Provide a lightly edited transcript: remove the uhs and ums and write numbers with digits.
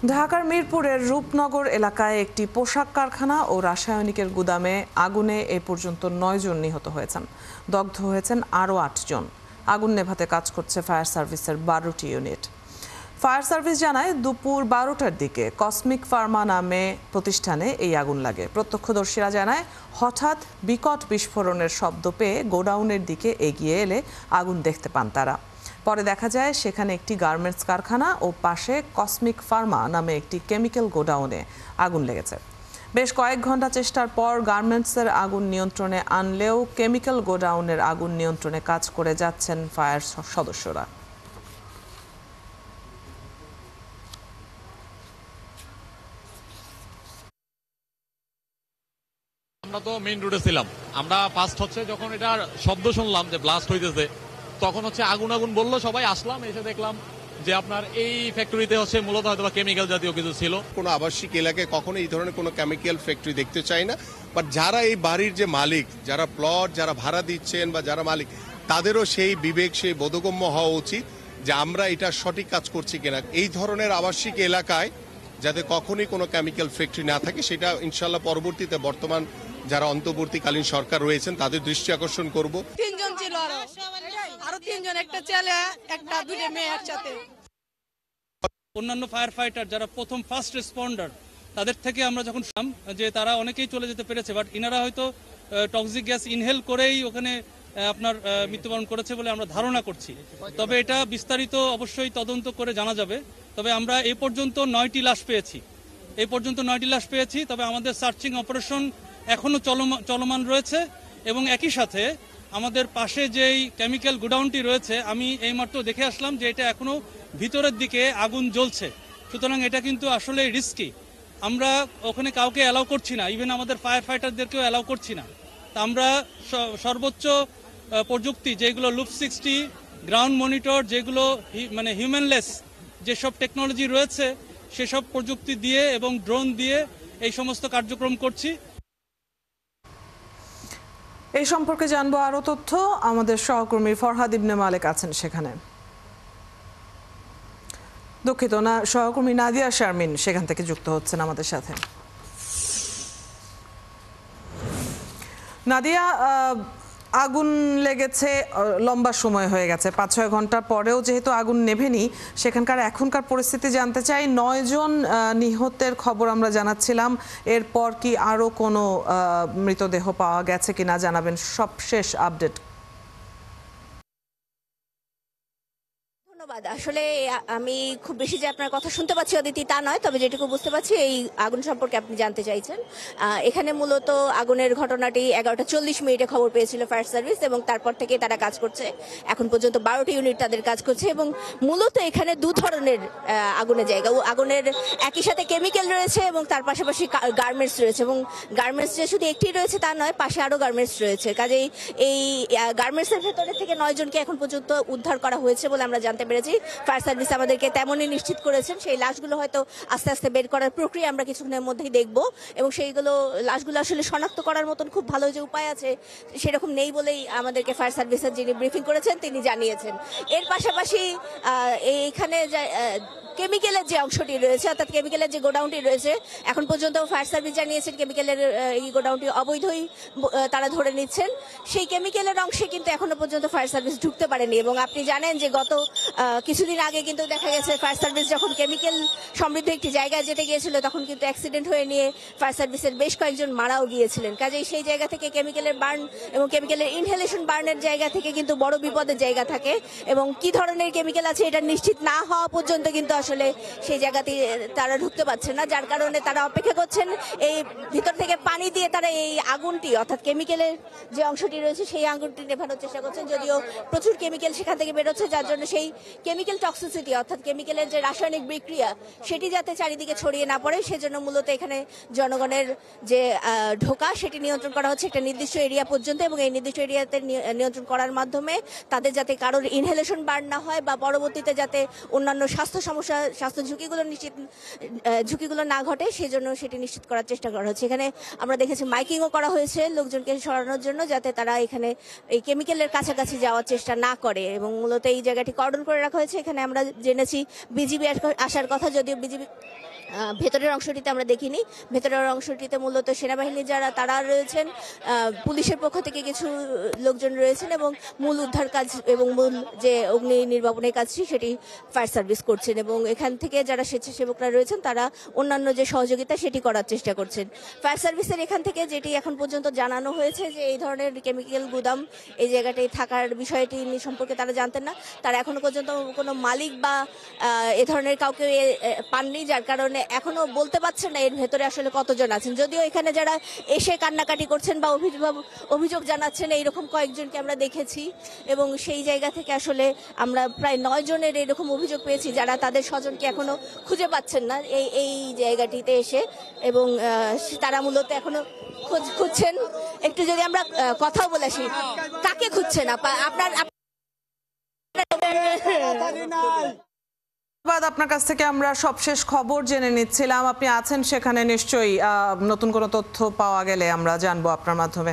ঢাকার মিরপুরের রূপনগর এলাকায় একটি পোশাক কারখানা ও রাসায়নিকের গুদামে আগুনে এ পর্যন্ত ৯ জন নিহত হয়েছেন। দগ্ধ হয়েছেন আরও ৮ জন। আগুন নেভাতে কাজ করছে ফায়ার সার্ভিসের ১২টি ইউনিট। ফায়ার সার্ভিস জানায় দুপুর ১২টার দিকে কসমিক ফার্মা নামে প্রতিষ্ঠানে এই আগুন লাগে। প্রত্যক্ষদর্শীরা জানায় হঠাৎ বিকট বিস্ফোরণের শব্দ পেয়ে গোডাউনের দিকে এগিয়ে এলে আগুন দেখতে পান তারা। পরে দেখা যায় সেখানে একটি গার্মেন্টস কারখানা ও পাশে কসমিক ফার্মা নামে একটি কেমিক্যাল গোডাউনে আগুন লেগেছে। বেশ কয়েক ঘন্টা চেষ্টার পর গার্মেন্টসের আগুন নিয়ন্ত্রণে আনলেও কেমিক্যাল গোডাউনের আগুন নিয়ন্ত্রণে কাজ করে যাচ্ছেন ফায়ার সদস্যরা। আমরা তো মেইন রোডে ছিলাম। আমরা ফার্স্ট যখন এটার শব্দ শুনলাম যে ব্লাস্ট হইতেছে, তখন আগুন আগুন বললো, সবাই আসলাম, এসে দেখলাম যে আপনার এই ফ্যাক্টরিতে মূলত হয়তো কেমিক্যাল জাতীয় কিছু ছিল। কোনো আবাসিক এলাকায় কখনো এই ধরনের কোনো কেমিক্যাল ফ্যাক্টরি দেখতে চাই না। বাট যারা এই বাড়ির যে মালিক, যারা প্লট যারা ভাড়া দিচ্ছেন বা যারা মালিক, তাদেরও সেই বিবেক, সেই বোধগম্য হওয়া উচিত যে আমরা এটা সঠিক কাজ করছি কিনা। এই ধরনের আবাসিক এলাকায় যাতে কখনোই কোনো কেমিক্যাল ফ্যাক্টরি না থাকে, সেটা ইনশাল্লাহ পরবর্তীতে বর্তমান যারা অন্তর্বর্তীকালীন সরকার রয়েছেন তাদের দৃষ্টি আকর্ষণ করব। ৩ জন ছিল, আরো ৩ জন, একটা ছেলে একটা দুইটা মেয়ে একসাথে। অন্যান্য ফায়ার ফাইটার যারা প্রথম ফার্স্ট রেসপন্ডার, তাদের থেকে আমরা যখন শুনলাম যে তারা অনেকেই চলে যেতে পেরেছে, বাট ইনারা হয়তো টক্সিক গ্যাস ইনহেল করেই ওখানে আপনার মৃত্যুবরণ করেছে বলে আমরা ধারণা করছি। তবে এটা বিস্তারিত অবশ্যই তদন্ত করে জানা যাবে। তবে আমরা এই পর্যন্ত 9টি লাশ পেয়েছি। তবে আমাদের সার্চিং অপারেশন এখনো চলমান রয়েছে এবং একই সাথে আমাদের পাশে যেই কেমিক্যাল গোডাউনটি রয়েছে, আমি এইমাত্র দেখে আসলাম যে এটা এখনো ভিতরের দিকে আগুন জ্বলছে। সুতরাং এটা কিন্তু আসলে রিস্কি। আমরা ওখানে কাউকে অ্যালাউ করছি না, ইভেন আমাদের ফায়ার ফাইটারদেরকেও অ্যালাউ করছি না। তা আমরা সর্বোচ্চ প্রযুক্তি যেগুলো লুপ 60, গ্রাউন্ড মনিটর, যেগুলো মানে হিউম্যানলেস যেসব টেকনোলজি রয়েছে, সেসব প্রযুক্তি দিয়ে এবং ড্রোন দিয়ে এই সমস্ত কার্যক্রম করছি। এই সম্পর্কে জানবো আরো তথ্য। আমাদের সহকর্মী ফরহাদ ইবনে মালেক আছেন সেখানে। দুঃখিত, না, সহকর্মী নাদিয়া শারমিন সেখান থেকে যুক্ত হচ্ছেন আমাদের সাথে। নাদিয়া, আগুন লেগেছে লম্বা সময় হয়ে গেছে, ৫-৬ ঘন্টা পরেও যেহেতু আগুন নেভেনি, সেখানকার এখনকার পরিস্থিতি জানতে চাই। ৯ জন নিহতের খবর আমরা জানাচ্ছিলাম, এরপর কি আরো কোনো মৃতদেহ পাওয়া গেছে কিনা জানাবেন সবশেষ আপডেট। ধন্যবাদ। আসলে আমি খুব বেশি যে আপনার কথা শুনতে পাচ্ছি অদিতি তা নয়, তবে যেটুকু বুঝতে পারছি এই আগুন সম্পর্কে আপনি জানতে চাইছেন। এখানে মূলত আগুনের ঘটনাটি 11:40 খবর পেয়েছিল ফায়ার সার্ভিস এবং তারপর থেকে তারা কাজ করছে। এখন পর্যন্ত 12টি ইউনিট তাদের কাজ করছে এবং মূলত এখানে দু ধরনের আগুনের জায়গা। আগুনের একই সাথে কেমিক্যাল রয়েছে এবং তার পাশাপাশি গার্মেন্টস রয়েছে, এবং গার্মেন্টস যে শুধু একটি রয়েছে তা নয়, পাশে আরও গার্মেন্টস রয়েছে। কাজেই এই গার্মেন্টসের ভেতরে থেকে 9 জনকে এখন পর্যন্ত উদ্ধার করা হয়েছে বলে আমরা জানতে পেরেছি। ফায়ার সার্ভিস আমাদেরকে তেমনই নিশ্চিত করেছেন। সেই লাশগুলো হয়তো আস্তে আস্তে বের করার প্রক্রিয়া আমরা কিছুক্ষণের মধ্যেই দেখব, এবং সেইগুলো লাশগুলো আসলে শনাক্ত করার মতন খুব ভালো যে উপায় আছে সেরকম নেই বলেই আমাদেরকে ফায়ার সার্ভিসের যিনি ব্রিফিং করেছেন তিনি জানিয়েছেন। এর পাশাপাশি এইখানে কেমিক্যালের যে অংশটি রয়েছে, অর্থাৎ কেমিক্যালের যে গোডাউনটি রয়েছে, এখন পর্যন্ত ফায়ার সার্ভিস জানিয়েছেন কেমিক্যালের এই গোডাউনটি অবৈধই তারা ধরে নিচ্ছেন। সেই কেমিক্যালের অংশে কিন্তু এখনো পর্যন্ত ফায়ার সার্ভিস ঢুকতে পারেনি, এবং আপনি জানেন যে গত কিছুদিন আগে কিন্তু দেখা গেছে ফায়ার সার্ভিস যখন কেমিক্যাল সমৃদ্ধ একটি জায়গায় যেতে গিয়েছিল, তখন কিন্তু অ্যাক্সিডেন্ট হয়ে নিয়ে ফায়ার সার্ভিসের বেশ কয়েকজন মারাও গিয়েছিলেন। কাজেই সেই জায়গা থেকে কেমিক্যালের বার্ন এবং কেমিক্যালের ইনহেলেশন বার্নের জায়গা থেকে কিন্তু বড় বিপদের জায়গা থাকে, এবং কি ধরনের কেমিক্যাল আছে এটা নিশ্চিত না হওয়া পর্যন্ত কিন্তু আসলে সেই জায়গাতে তারা ঢুকতে পারছেন না, যার কারণে তারা অপেক্ষা করছেন এই ভিতর থেকে পানি দিয়ে তারা এই আগুনটি, অর্থাৎ কেমিক্যালের যে অংশটি রয়েছে সেই আগুনটি নেভানোর চেষ্টা করছেন। যদিও প্রচুর কেমিক্যাল সেখান থেকে বেরোচ্ছে, যার জন্য সেই কেমিক্যাল টক্সিসিটি, অর্থাৎ কেমিক্যালের যে রাসায়নিক বিক্রিয়া, সেটি যাতে চারিদিকে ছড়িয়ে না পড়ে সেজন্য মূলত এখানে জনগণের যে ঢোকা সেটি নিয়ন্ত্রণ করা হচ্ছে একটা নির্দিষ্ট এরিয়া পর্যন্ত, এবং এই নির্দিষ্ট এরিয়াতে নিয়ন্ত্রণ করার মাধ্যমে তাদের যাতে কারোর ইনহেলেশন বার্ন না হয় বা পরবর্তীতে যাতে অন্যান্য স্বাস্থ্য সমস্যা স্বাস্থ্য ঝুঁকিগুলো না ঘটে সেজন্য সেটি নিশ্চিত করার চেষ্টা করা হচ্ছে। এখানে আমরা দেখেছি মাইকিংও করা হয়েছে লোকজনকে সরানোর জন্য, যাতে তারা এখানে এই কেমিক্যালের কাছাকাছি যাওয়ার চেষ্টা না করে, এবং মূলত এই জায়গাটি কর্ডন করে রাখা হয়েছে। এখানে আমরা জেনেছি বিজিবি আসার কথা, যদিও বিজিবি ভেতরের অংশটিতে আমরা দেখিনি। ভেতরের অংশটিতে মূলত সেনাবাহিনী যারা তারা রয়েছেন, পুলিশের পক্ষ থেকে কিছু লোকজন রয়েছেন, এবং মূল উদ্ধার কাজ এবং মূল যে অগ্নি নির্বাপনের কাজটি সেটি ফায়ার সার্ভিস করছেন, এবং এখান থেকে যারা স্বেচ্ছাসেবকরা রয়েছেন তারা অন্যান্য যে সহযোগিতা সেটি করার চেষ্টা করছেন। ফায়ার সার্ভিসের এখান থেকে যেটি এখন পর্যন্ত জানানো হয়েছে যে এই ধরনের কেমিক্যাল গুদাম এই জায়গাটি থাকার বিষয়টি সম্পর্কে তারা জানতেন না। তারা এখনো পর্যন্ত কোনো মালিক বা এ ধরনের কাউকে পাননি, যার কারণে এখনো বলতে পারছেন না এর ভেতরে আসলে কতজন আছেন। যদিও এখানে যারা এসে কান্নাকাটি করছেন বা অভিযোগ জানাচ্ছেন এইরকম কয়েকজনকে আমরা দেখেছি, এবং সেই জায়গা থেকে আসলে আমরা প্রায় 9 জনের এরকম অভিযোগ পেয়েছি যারা তাদের স্বজনকে এখনো খুঁজে পাচ্ছেন না এই জায়গাটিতে এসে, এবং তারা মূলত এখনো খুঁজছেন। একটু যদি আমরা কথাও বলে আসি, কাকে খুঁজছেন আপনার আপনার কাছ থেকে আমরা সবশেষ খবর জেনে নিচ্ছিলাম, আপনি আছেন সেখানে, নিশ্চয়ই নতুন কোনো তথ্য পাওয়া গেলে আমরা জানবো আপনার মাধ্যমে।